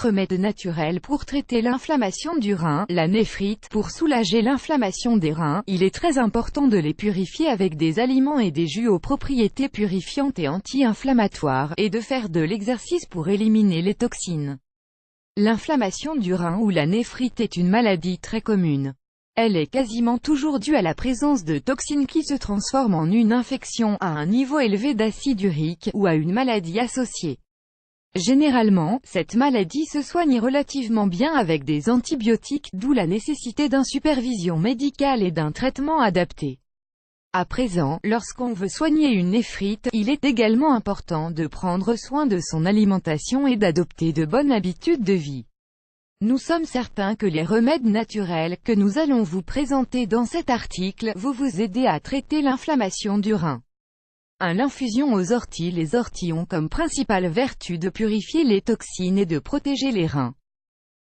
remède naturel pour traiter l'inflammation du rein, la néphrite. Pour soulager l'inflammation des reins, il est très important de les purifier avec des aliments et des jus aux propriétés purifiantes et anti-inflammatoires, et de faire de l'exercice pour éliminer les toxines. L'inflammation du rein ou la néphrite est une maladie très commune. Elle est quasiment toujours due à la présence de toxines qui se transforment en une infection, à un niveau élevé d'acide urique, ou à une maladie associée. Généralement, cette maladie se soigne relativement bien avec des antibiotiques, d'où la nécessité d'une supervision médicale et d'un traitement adapté. À présent, lorsqu'on veut soigner une néphrite, il est également important de prendre soin de son alimentation et d'adopter de bonnes habitudes de vie. Nous sommes certains que les remèdes naturels que nous allons vous présenter dans cet article vont vous aider à traiter l'inflammation du rein. 1. L'infusion aux orties. Les orties ont comme principale vertu de purifier les toxines et de protéger les reins.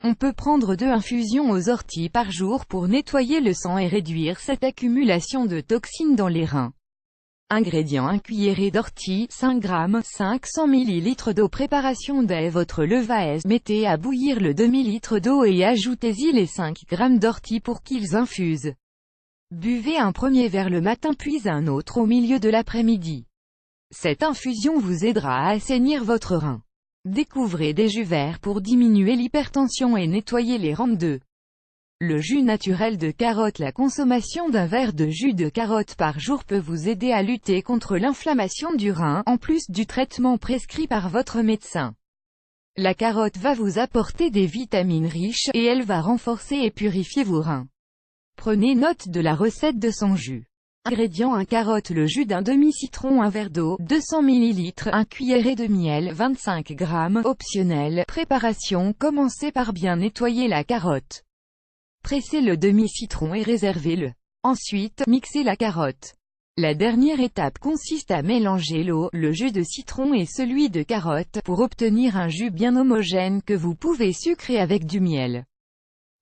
On peut prendre 2 infusions aux orties par jour pour nettoyer le sang et réduire cette accumulation de toxines dans les reins. Ingrédients: 1 cuillerée d'ortie, 5 g, 500 ml d'eau. Préparation: dès votre levage, mettez à bouillir le demi-litre d'eau et ajoutez-y les 5 g d'ortie pour qu'ils infusent. Buvez un premier verre le matin puis un autre au milieu de l'après-midi. Cette infusion vous aidera à assainir votre rein. Découvrez des jus verts pour diminuer l'hypertension et nettoyer les reins. 2. Le jus naturel de carotte. La consommation d'un verre de jus de carotte par jour peut vous aider à lutter contre l'inflammation du rein, en plus du traitement prescrit par votre médecin. La carotte va vous apporter des vitamines riches, et elle va renforcer et purifier vos reins. Prenez note de la recette de son jus. Ingrédients: 1 carotte, le jus d'un demi-citron, 1 verre d'eau, 200 ml, 1 cuillerée de miel, 25 g, optionnel. Préparation: commencez par bien nettoyer la carotte. Pressez le demi-citron et réservez-le. Ensuite, mixez la carotte. La dernière étape consiste à mélanger l'eau, le jus de citron et celui de carotte, pour obtenir un jus bien homogène que vous pouvez sucrer avec du miel.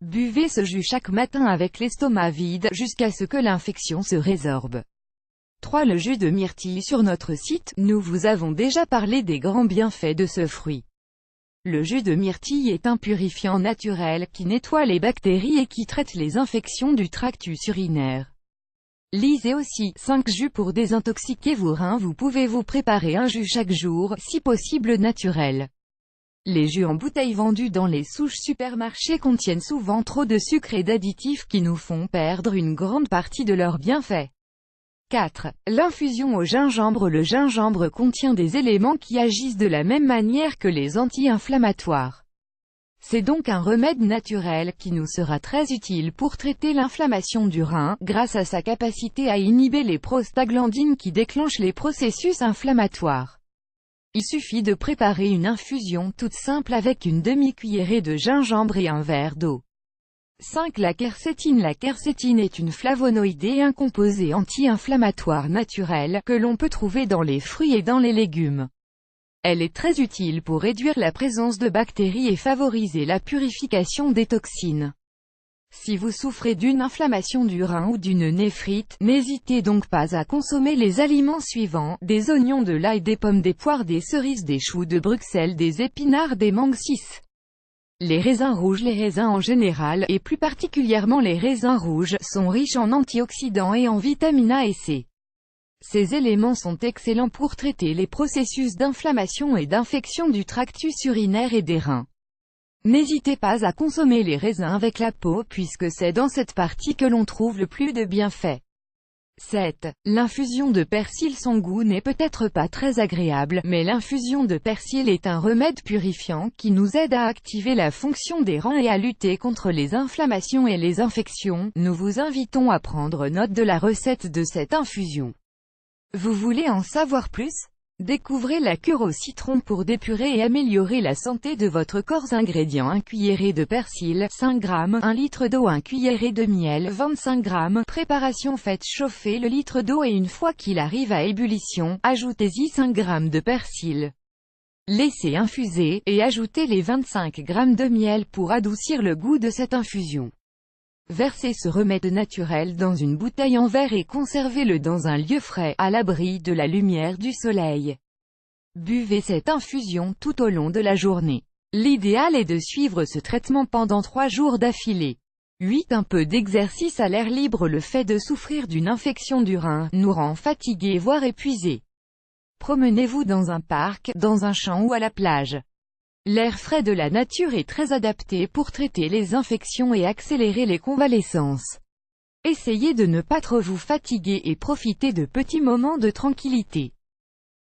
Buvez ce jus chaque matin avec l'estomac vide, jusqu'à ce que l'infection se résorbe. 3. Le jus de myrtille. Sur notre site, nous vous avons déjà parlé des grands bienfaits de ce fruit. Le jus de myrtille est un purifiant naturel qui nettoie les bactéries et qui traite les infections du tractus urinaire. Lisez aussi 5 jus pour désintoxiquer vos reins. Vous pouvez vous préparer un jus chaque jour, si possible naturel. Les jus en bouteille vendus dans les supermarchés contiennent souvent trop de sucre et d'additifs qui nous font perdre une grande partie de leurs bienfaits. 4. L'infusion au gingembre. Le gingembre contient des éléments qui agissent de la même manière que les anti-inflammatoires. C'est donc un remède naturel qui nous sera très utile pour traiter l'inflammation du rein, grâce à sa capacité à inhiber les prostaglandines qui déclenchent les processus inflammatoires. Il suffit de préparer une infusion toute simple avec une demi-cuillerée de gingembre et un verre d'eau. 5. La quercétine. La quercétine est une flavonoïde et un composé anti-inflammatoire naturel, que l'on peut trouver dans les fruits et dans les légumes. Elle est très utile pour réduire la présence de bactéries et favoriser la purification des toxines. Si vous souffrez d'une inflammation du rein ou d'une néphrite, n'hésitez donc pas à consommer les aliments suivants: des oignons, de l'ail, des pommes, des poires, des cerises, des choux de Bruxelles, des épinards, des mangues. 6. Les raisins rouges. Les raisins en général, et plus particulièrement les raisins rouges, sont riches en antioxydants et en vitamines A et C. Ces éléments sont excellents pour traiter les processus d'inflammation et d'infection du tractus urinaire et des reins. N'hésitez pas à consommer les raisins avec la peau puisque c'est dans cette partie que l'on trouve le plus de bienfaits. 7. L'infusion de persil. Son goût n'est peut-être pas très agréable, mais l'infusion de persil est un remède purifiant qui nous aide à activer la fonction des reins et à lutter contre les inflammations et les infections. Nous vous invitons à prendre note de la recette de cette infusion. Vous voulez en savoir plus? Découvrez la cure au citron pour dépurer et améliorer la santé de votre corps. Ingrédients: 1 cuillerée de persil, 5 g, 1 litre d'eau, 1 cuillerée de miel, 25 g. Préparation: faites chauffer le litre d'eau et une fois qu'il arrive à ébullition, ajoutez-y 5 g de persil. Laissez infuser, et ajoutez les 25 g de miel pour adoucir le goût de cette infusion. Versez ce remède naturel dans une bouteille en verre et conservez-le dans un lieu frais, à l'abri de la lumière du soleil. Buvez cette infusion tout au long de la journée. L'idéal est de suivre ce traitement pendant 3 jours d'affilée. 8. Un peu d'exercice à l'air libre. Le fait de souffrir d'une infection du rein nous rend fatigués voire épuisés. Promenez-vous dans un parc, dans un champ ou à la plage. L'air frais de la nature est très adapté pour traiter les infections et accélérer les convalescences. Essayez de ne pas trop vous fatiguer et profitez de petits moments de tranquillité.